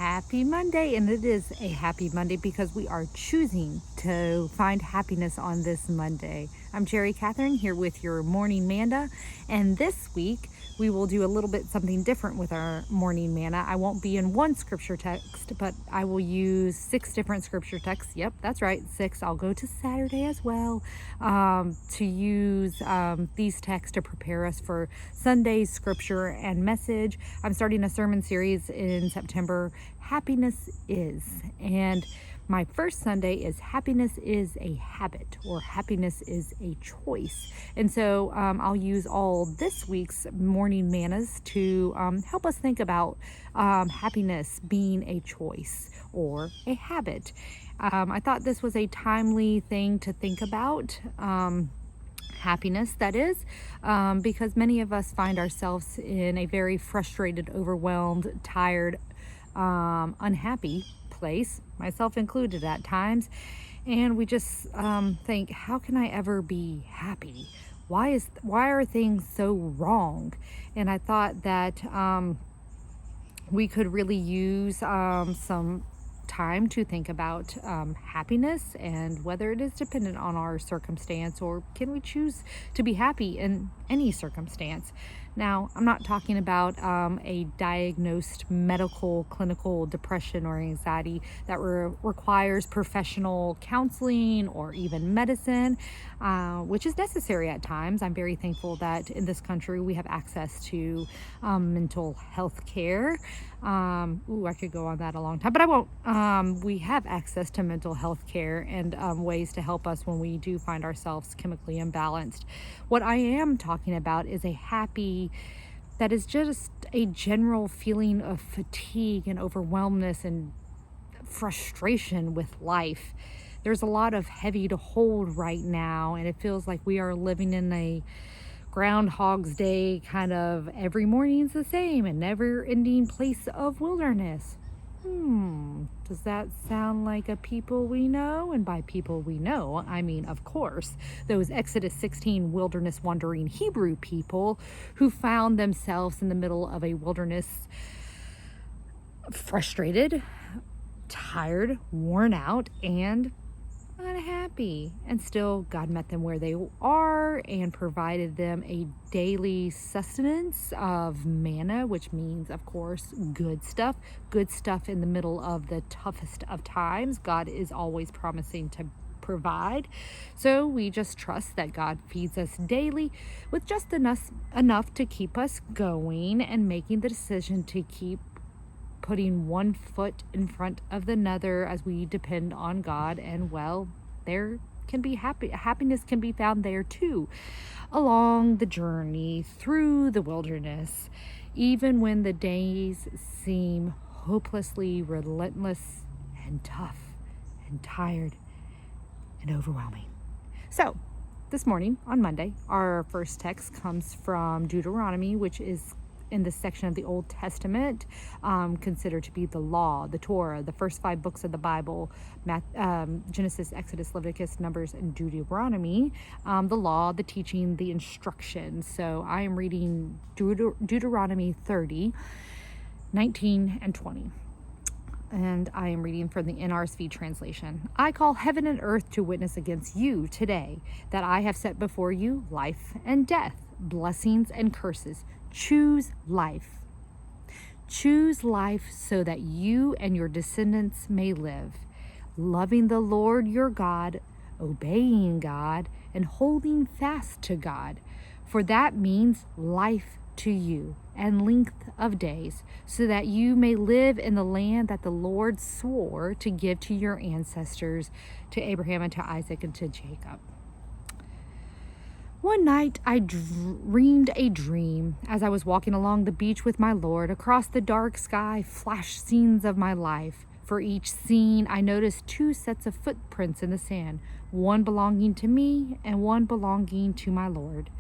Happy Monday, and it is a happy Monday because we are choosing to find happiness on this Monday. I'm Jerry Catherine here with your morning manna, and this week we will do a little bit something different with our morning manna. I won't be in one scripture text, but I will use 6 different scripture texts. Yep, that's right, 6. I'll go to Saturday as well to use these texts to prepare us for Sunday's scripture and message. I'm starting a sermon series in September, Happiness Is. And my first Sunday is Happiness is a Habit, or Happiness is a Choice. And so I'll use all this week's morning mannas to help us think about happiness being a choice or a habit. I thought this was a timely thing to think about. Happiness, that is, because many of us find ourselves in a very frustrated, overwhelmed, tired, unhappy place, myself included at times, and we just think, how can I ever be happy? Why are things so wrong? And I thought that we could really use some time to think about happiness and whether it is dependent on our circumstance, or can we choose to be happy in any circumstance. Now, I'm not talking about a diagnosed medical, clinical depression or anxiety that requires professional counseling or even medicine, which is necessary at times. I'm very thankful that in this country we have access to mental health care. I could go on that a long time, but I won't. We have access to mental health care and ways to help us when we do find ourselves chemically imbalanced. What I am talking about is a happy that is just a general feeling of fatigue and overwhelmness and frustration with life. There's a lot of heavy to hold right now, and it feels like we are living in a Groundhog's Day, kind of every morning's the same and never ending place of wilderness. Does that sound like a people we know? And by people we know, I mean, of course, those Exodus 16 wilderness wandering Hebrew people who found themselves in the middle of a wilderness, frustrated, tired, worn out, and unhappy. And still, God met them where they are and provided them a daily sustenance of manna, which means, of course, good stuff in the middle of the toughest of times. God is always promising to provide. So we just trust that God feeds us daily with just enough to keep us going and making the decision to keep putting one foot in front of another as we depend on God. And well, there can be happiness can be found there too, along the journey through the wilderness, even when the days seem hopelessly relentless and tough and tired and overwhelming. So this morning on Monday, our first text comes from Deuteronomy, which is in this section of the Old Testament, considered to be the law, the Torah, the first 5 books of the Bible, Genesis, Exodus, Leviticus, Numbers, and Deuteronomy, the law, the teaching, the instruction. So I am reading Deuteronomy 30, 19 and 20. And I am reading from the NRSV translation. I call heaven and earth to witness against you today that I have set before you life and death, blessings and curses. Choose life. Choose life so that you and your descendants may live, loving the Lord your God, obeying God, and holding fast to God. For that means life to you and length of days, so that you may live in the land that the Lord swore to give to your ancestors, to Abraham and to Isaac and to Jacob. One night I dreamed a dream as I was walking along the beach with my Lord. Across the dark sky flashed scenes of my life. For each scene, I noticed 2 sets of footprints in the sand, one belonging to me and one belonging to my Lord.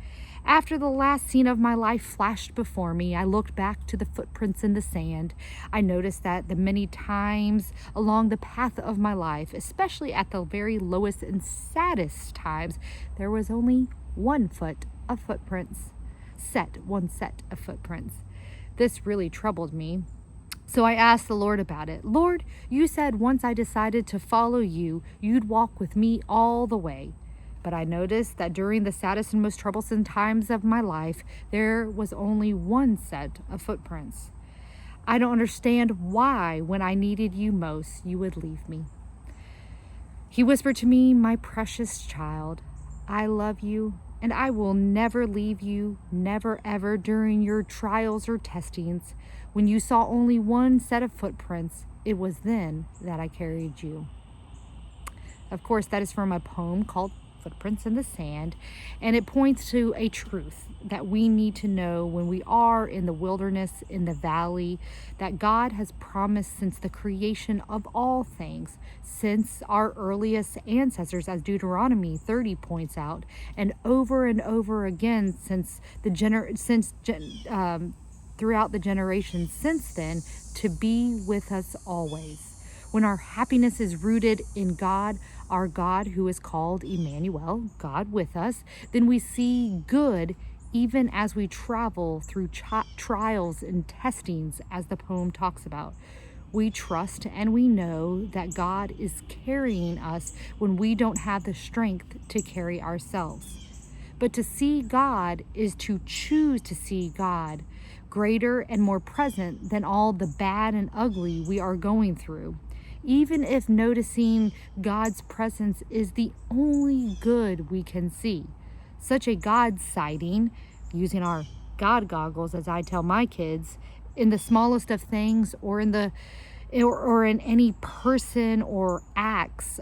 After the last scene of my life flashed before me, I looked back to the footprints in the sand. I noticed that the many times along the path of my life, especially at the very lowest and saddest times, there was only one set of footprints. This really troubled me. So I asked the Lord about it. Lord, you said once I decided to follow you, you'd walk with me all the way. But I noticed that during the saddest and most troublesome times of my life, there was only one set of footprints. I don't understand why, when I needed you most, you would leave me. He whispered to me, my precious child, I love you and I will never leave you, never ever during your trials or testings. When you saw only one set of footprints, it was then that I carried you. Of course, that is from a poem called Footprints in the Sand, and it points to a truth that we need to know when we are in the wilderness, in the valley, that God has promised since the creation of all things, since our earliest ancestors, as Deuteronomy 30 points out, and over again throughout the generations since then, to be with us always. When our happiness is rooted in God, our God who is called Emmanuel, God with us, then we see good even as we travel through trials and testings, as the poem talks about. We trust and we know that God is carrying us when we don't have the strength to carry ourselves. But to see God is to choose to see God, greater and more present than all the bad and ugly we are going through. Even if noticing God's presence is the only good we can see. Such a God sighting, using our God goggles, as I tell my kids, in the smallest of things, or in any person or acts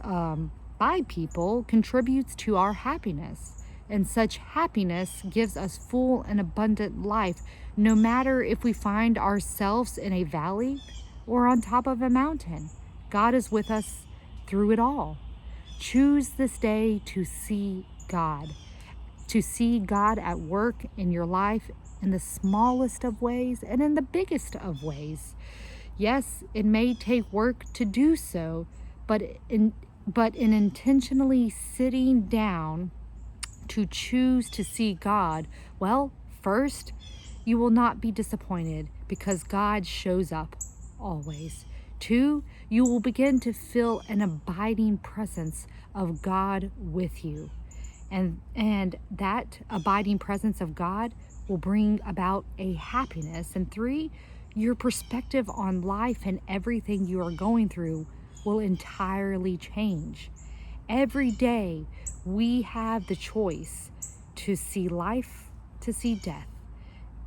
by people, contributes to our happiness. And such happiness gives us full and abundant life, no matter if we find ourselves in a valley or on top of a mountain. God is with us through it all. Choose this day to see God at work in your life in the smallest of ways and in the biggest of ways. Yes, it may take work to do so, but in intentionally sitting down to choose to see God, well, first, you will not be disappointed because God shows up always. 2, you will begin to feel an abiding presence of God with you. And that abiding presence of God will bring about a happiness. And 3, your perspective on life and everything you are going through will entirely change. Every day we have the choice to see life, to see death,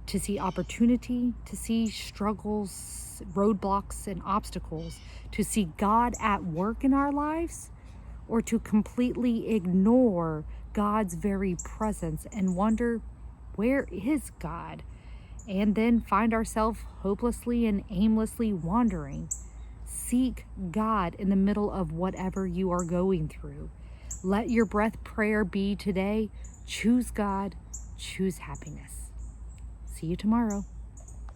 to see opportunity, to see struggles, roadblocks, and obstacles, to see God at work in our lives, or to completely ignore God's very presence and wonder, where is God? And then find ourselves hopelessly and aimlessly wandering. Seek God in the middle of whatever you are going through. Let your breath prayer be today, choose God, choose happiness. See you tomorrow.